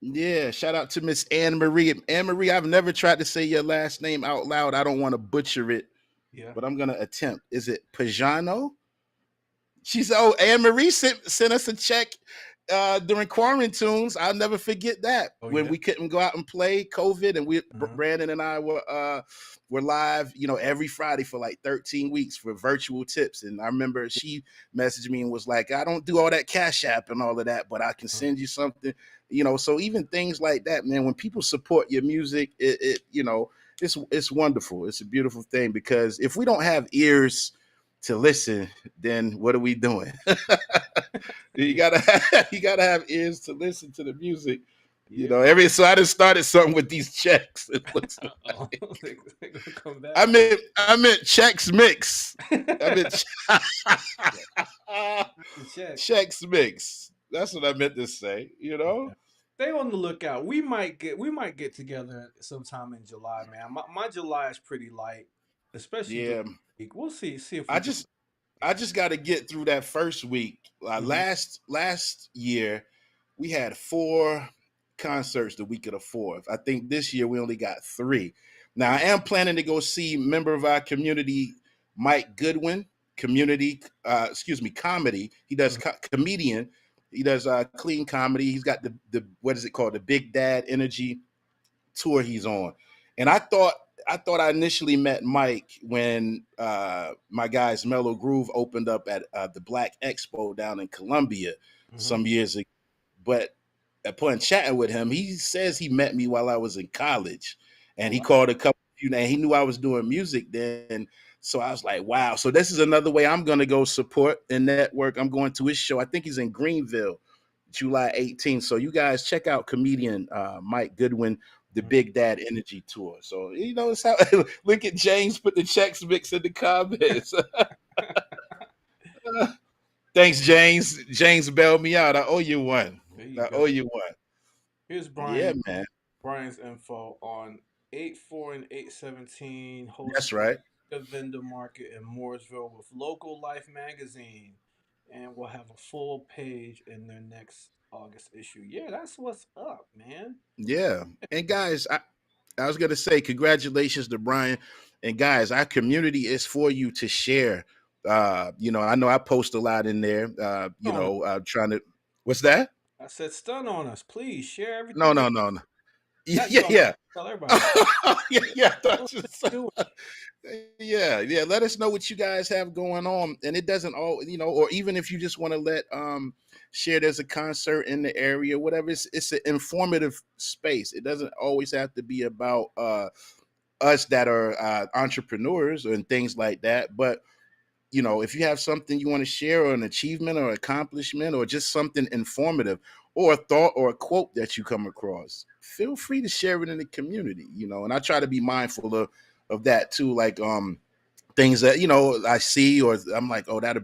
Yeah, shout out to Miss Anne Marie. Anne Marie, I've never tried to say your last name out loud. I don't want to butcher it, Yeah. but I'm gonna attempt. Is it Pajano? She said, "Oh, Anne Marie sent us a check during quarantines. I'll never forget that Oh when yeah. we couldn't go out and play COVID, and Hmm. Brandon and I were live, every Friday for like 13 weeks for virtual tips. And I remember she messaged me and was like, "I don't do all that Cash App and all of that, but I can send you something." So even things like that, man. When people support your music, it's wonderful. It's a beautiful thing because if we don't have ears to listen, then what are we doing? you Yeah. gotta you gotta have ears to listen to the music. Yeah. So I just started something with these checks. It looks Oh, like they gonna come back. I meant checks mix. I Yeah. meant The check. checks mix. That's what I meant to say. Yeah. Stay on the lookout. We might get together sometime in July, man. My July is pretty light, especially during Yeah. the week. We'll see if I we can. just I just got to get through that first week. Hmm. Last year, we had 4 concerts the week of the 4th. I think this year we only got 3. Now I am planning to go see member of our community, Mike Goodwin, comedy. He does comedian. He does clean comedy. He's got the what is it called, the Big Dad Energy tour he's on. And I initially met Mike when my guys Mellow Groove opened up at the Black Expo down in Columbia Hmm. some years ago. But upon chatting with him, he says he met me while I was in college, Oh and he wow. called a couple of you, and he knew I was doing music then. So I was like, wow. So this is another way I'm gonna go support and network. I'm going to his show. I think he's in Greenville, July 18th. So you guys check out comedian Mike Goodwin, the Mhm. Big Dad Energy Tour. So it's how look at James put the checks mix in the comments. Thanks, James. James bailed me out. I owe you one. There you I owe go. you one. Here's Yeah, man. Brian's info on 8/4 and 8/17, That's hosting right. the vendor market in Mooresville with Local Life magazine, and we'll have a full page in their next August issue. Yeah, that's what's up, man. Yeah. And guys, I was gonna say congratulations to Brian. And guys, our community is for you to share. I know I post a lot in there. On us. Trying to what's that? I said, stun on us, please share No, everything you. no, no, no. Not Yeah, you. I'm yeah. tell everybody. yeah, yeah. I What thought you we said- doing? yeah, yeah. Let us know what you guys have going on. And it doesn't all, or even if you just want to let share there's a concert in the area, whatever. It's an informative space. It doesn't always have to be about us that are entrepreneurs and things like that. But if you have something you want to share, or an achievement or accomplishment, or just something informative, or a thought or a quote that you come across, feel free to share it in the community. And I try to be mindful of that too. Like things that I see, or I'm like, oh, let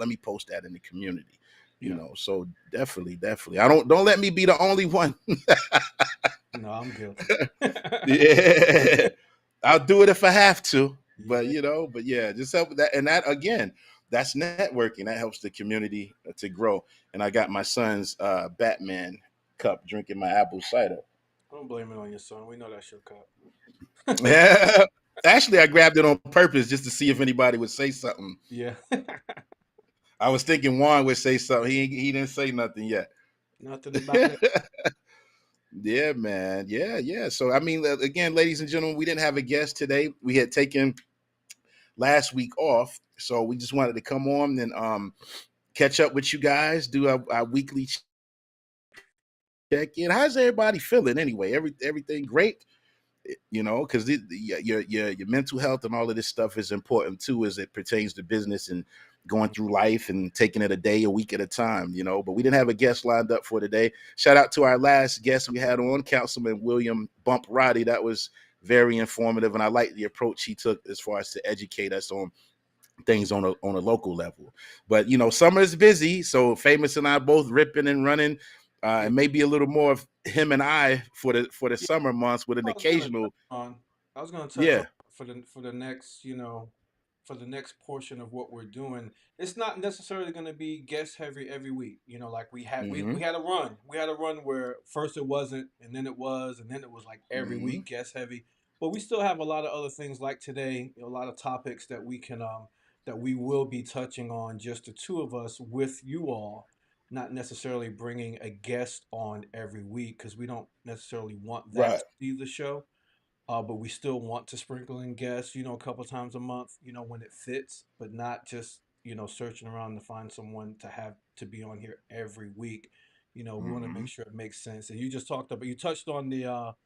me post that in the community. Yeah. So definitely. I don't let me be the only one. No, I'm guilty. Yeah. I'll do it if I have to. But Yeah. just help with that. And that again, that's networking. That helps the community to grow. And I got my son's Batman cup drinking my apple cider. Don't blame it on your son. We know that's your cup. Yeah. Actually, I grabbed it on purpose just to see if anybody would say something. Yeah. I was thinking Juan would say something. He didn't say nothing yet. Nothing about it. Yeah, man. Yeah. So, I mean, again, ladies and gentlemen, we didn't have a guest today. We had taken last week off, so we just wanted to come on and catch up with you guys, do our weekly check in. How's everybody feeling anyway? Everything great? Because your mental health and all of this stuff is important too, as it pertains to business and going through life and taking it a day, a week at a time. But we didn't have a guest lined up for today. Shout out to our last guest we had on, Councilman William Bump Roddy. That was very informative, and I like the approach he took as far as to educate us on things on a local level. But summer is busy, so Famous and I both ripping and running. And maybe a little more of him and I for the Yeah. summer months with an I was gonna touch occasional. on. I was gonna touch on Yeah. for the next, for the next portion of what we're doing. It's not necessarily gonna be guest heavy every week. Like we Hmm. had a run. We had a run where first it wasn't, and then it was, and then it was like every Hmm. week guest heavy. But we still have a lot of other things like today, a lot of topics that we can that we will be touching on, just the two of us with you all, not necessarily bringing a guest on every week, because we don't necessarily want that Right. to be the show. But we still want to sprinkle in guests, a couple times a month, when it fits, but not just, searching around to find someone to have to be on here every week. We want to make Hmm. sure it makes sense. And you touched on the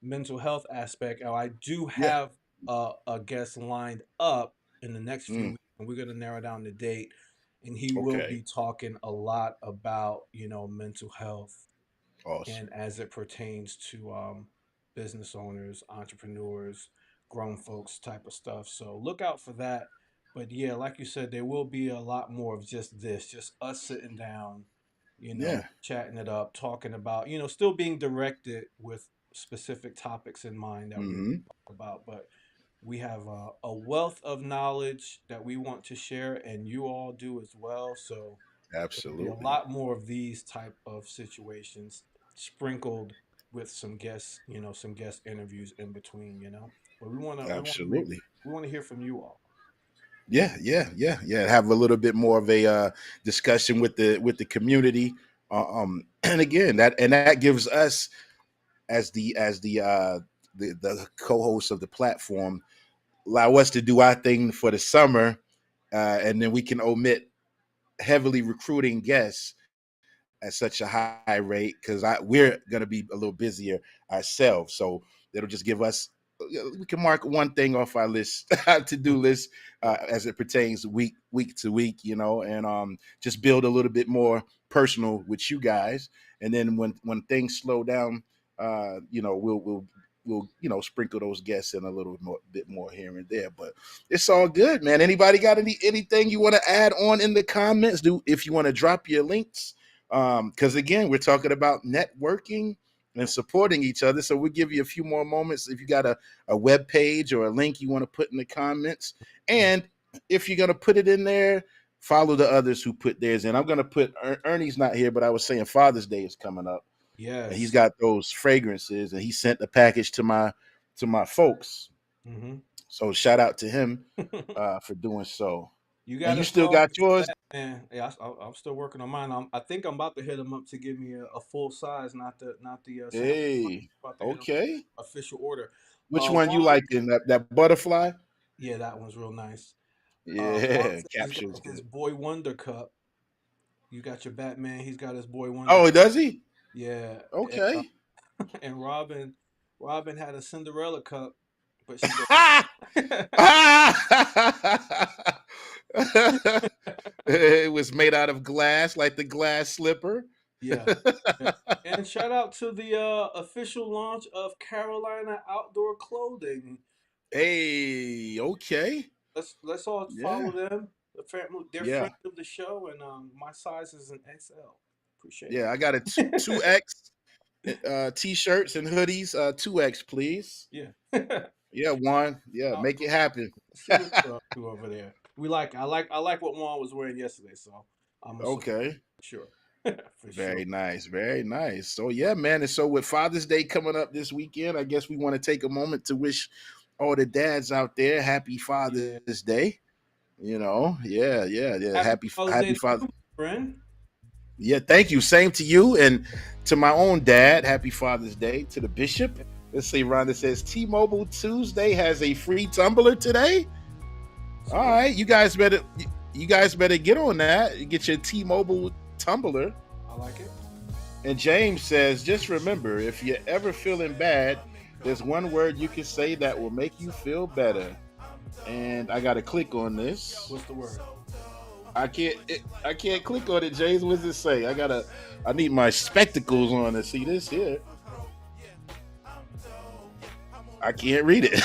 mental health aspect. Now, I do Yeah. have a guest lined up in the next few Mm. weeks, and we're going to narrow down the date. And he will Okay. be talking a lot about, mental health, Awesome. and as it pertains to business owners, entrepreneurs, grown folks type of stuff. So look out for that. But yeah, like you said, there will be a lot more of just this, just us sitting down, Yeah. chatting it up, talking about, still being directed with specific topics in mind that we Hmm. talk about. But we have a wealth of knowledge that we want to share, and you all do as well. So there'll be a Absolutely. lot more of these type of situations sprinkled with some guests, some guest interviews in between. But Absolutely. we want to hear from you all. Yeah. Have a little bit more of a discussion with the community. And again, that gives us as the co-host of the platform, allow us to do our thing for the summer, and then we can omit heavily recruiting guests at such a high rate because we're going to be a little busier ourselves. So it'll just give us, we can mark one thing off our list, to-do list, as it pertains week to week, and just build a little bit more personal with you guys. And then when things slow down, we'll sprinkle those guests in a little more, bit more here and there. But it's all good, man. Anybody got anything you want to add on in the comments? If you want to drop your links, because again, we're talking about networking and supporting each other. So we'll give you a few more moments if you got a web page or a link you want to put in the comments. And if you're going to put it in there, follow the others who put theirs in. I'm going to put Ernie's not here, but I was saying Father's Day is coming up. Yes. And he's got those fragrances, and he sent the package to my folks. Mm-hmm. So shout out to him for doing so. You still got yours? Yeah, I'm still working on mine. I think I'm about to hit him up to give me a full size, not the Hey, okay. Official order. Which one you liking? That butterfly? Yeah, that one's real nice. Yeah, captions. His Boy Wonder cup. You got your Batman. He's got his Boy Wonder. Oh, does he? Yeah. Okay. And Robin had a Cinderella cup, but she it was made out of glass, like the glass slipper. Yeah. And shout out to the official launch of Carolina Outdoor Clothing. Hey, okay. Let's all follow them. They're Yeah. friends of the show, and my size is an XL. Appreciate it. Yeah, I got a 2X t-shirts and hoodies. 2X, please. Yeah. Yeah, Juan. Yeah, make it happen. See what you're up to over there. I like what Juan was wearing yesterday, so I'm Okay. sure. Very nice, very nice. So yeah, man. And so with Father's Day coming up this weekend, I guess we want to take a moment to wish all the dads out there happy Father's Day. You know, yeah. Happy Father, friend. Yeah, thank you. Same to you and to my own dad. Happy Father's Day to the bishop. Let's see, Rhonda says T-Mobile Tuesday has a free tumbler today. All right, you guys better get on that. Get your T-Mobile tumbler. I like it. And James says, just remember, if you're ever feeling bad, there's one word you can say that will make you feel better. And I got to click on this. What's the word? I can't click on it, James. What does it say? I need my spectacles on to see this here. I can't read it.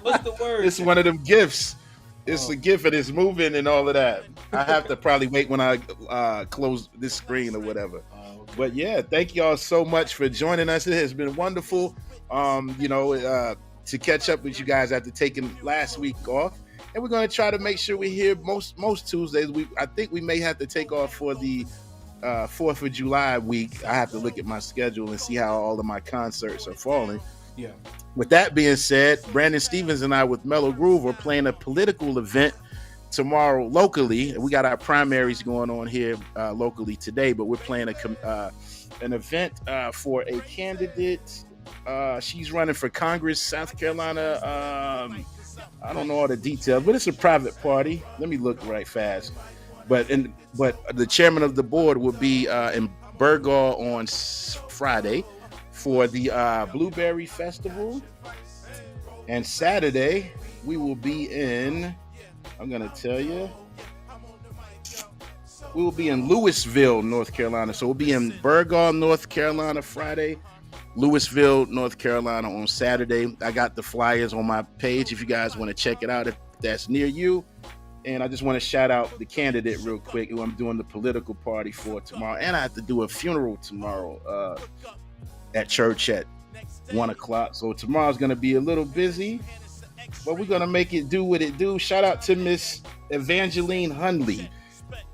What's the word? It's one of them gifts. It's a gift and it's moving and all of that. I have to probably wait when I close this screen or whatever. Okay. But yeah, thank y'all so much for joining us. It has been wonderful, to catch up with you guys after taking last week off. And we're going to try to make sure we're here most Tuesdays. I think we may have to take off for the 4th of July week. I have to look at my schedule and see how all of my concerts are falling. Yeah. With that being said, Brandon Stevens and I with Mellow Groove are playing a political event tomorrow locally. We got our primaries going on here locally today, but we're playing an event for a candidate. She's running for Congress, South Carolina. I don't know all the details, but it's a private party. Let me look right fast. But the chairman of the board will be in Burgaw on Friday for the Blueberry Festival. And Saturday, we will be in, I'm going to tell you, we will be in Louisville, North Carolina. So we'll be in Burgaw, North Carolina Friday, Louisville, North Carolina on Saturday. I got the flyers on my page if you guys want to check it out if that's near you. And I just want to shout out the candidate real quick who I'm doing the political party for tomorrow. And I have to do a funeral tomorrow at church at 1 o'clock. So tomorrow's going to be a little busy, but we're going to make it do what it do. Shout out to Miss Evangeline Hundley.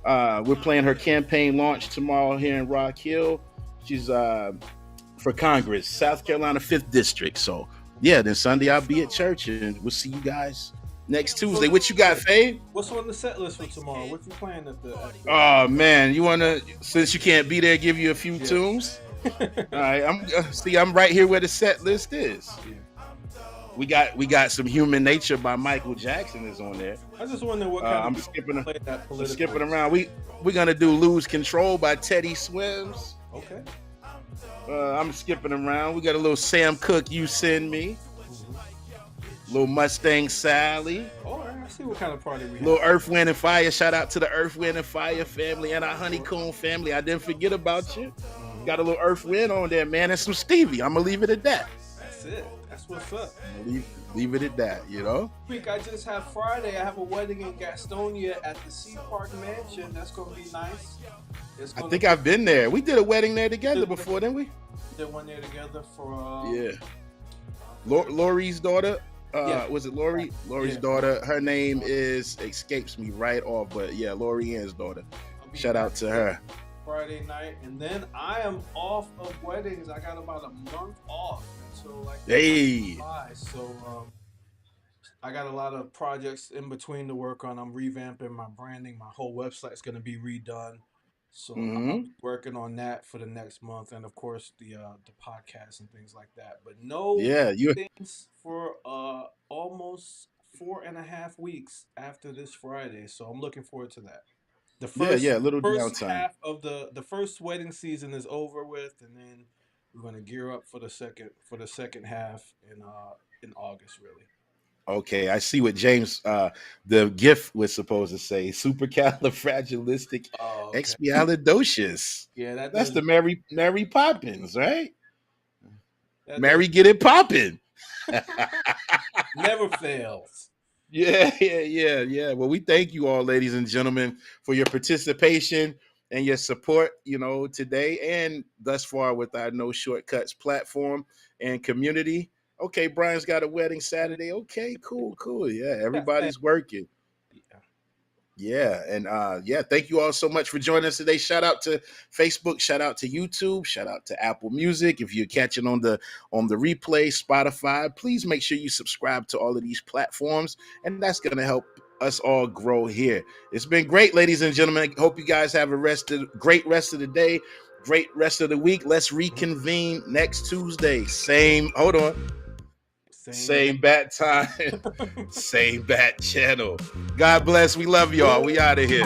We're playing her campaign launch tomorrow here in Rock Hill. She's for Congress, South Carolina 5th District. So yeah, then Sunday I'll be at church and we'll see you guys next Tuesday. What you got, Faye? What's on the set list for tomorrow? What you playing at the Oh man, you wanna, since you can't be there, give you a few tunes? All right, I'm right here where the set list is. Yeah. We got some Human Nature by Michael Jackson is on there. I just wonder what kind I'm of skipping around. We're gonna do Lose Control by Teddy Swims. Okay. I'm skipping around. We got a little Sam Cooke, You Send Me. Little Mustang Sally. All right, I see what kind of party we have. Little Earth, Wind, and Fire. Shout out to the Earth, Wind, and Fire family and our Honeycomb family. I didn't forget about you. Got a little Earth, Wind on there, man, and some Stevie. I'm going to leave it at that. That's it. That's what's up. Leave it at that, you know? Week I just have Friday. I have a wedding in Gastonia at the Sea Park Mansion. That's gonna be nice. I think I've been there. We did a wedding there together before, didn't we? Did one there together for yeah. Lori's daughter. Was it Lori? Lori's daughter. Her name escapes me right off, but yeah, Lori Ann's daughter. Shout out to her. Friday night, and then I am off of weddings. I got about a month off until like July. So I got a lot of projects in between to work on. I'm revamping my branding. My whole website's going to be redone. So I'm working on that for the next month, and of course the podcast and things like that. But things for almost 4.5 weeks after this Friday. So I'm looking forward to that. The first, little first downtime. half of the first wedding season is over with, and then we're gonna gear up for the second half in August, really. Okay, I see what James the gift was supposed to say. Supercalifragilisticexpialidocious. Yeah, that's the Mary Poppins, right? Mary Does. Get It Poppin'. Never fails. Yeah. Well, we thank you all, ladies and gentlemen, for your participation and your support, today and thus far with our No Shortcuts platform and community. Okay, Brian's got a wedding Saturday. Okay, cool. Yeah, everybody's working. Yeah, and thank you all so much for joining us today. Shout out to Facebook, shout out to YouTube, shout out to Apple Music. If you're catching on the replay, Spotify, please make sure you subscribe to all of these platforms, and that's going to help us all grow here. It's been great, ladies and gentlemen. I hope you guys have a great rest of the day, great rest of the week. Let's reconvene next Tuesday. Same bat time, same bat channel. God bless. We love y'all. We out of here.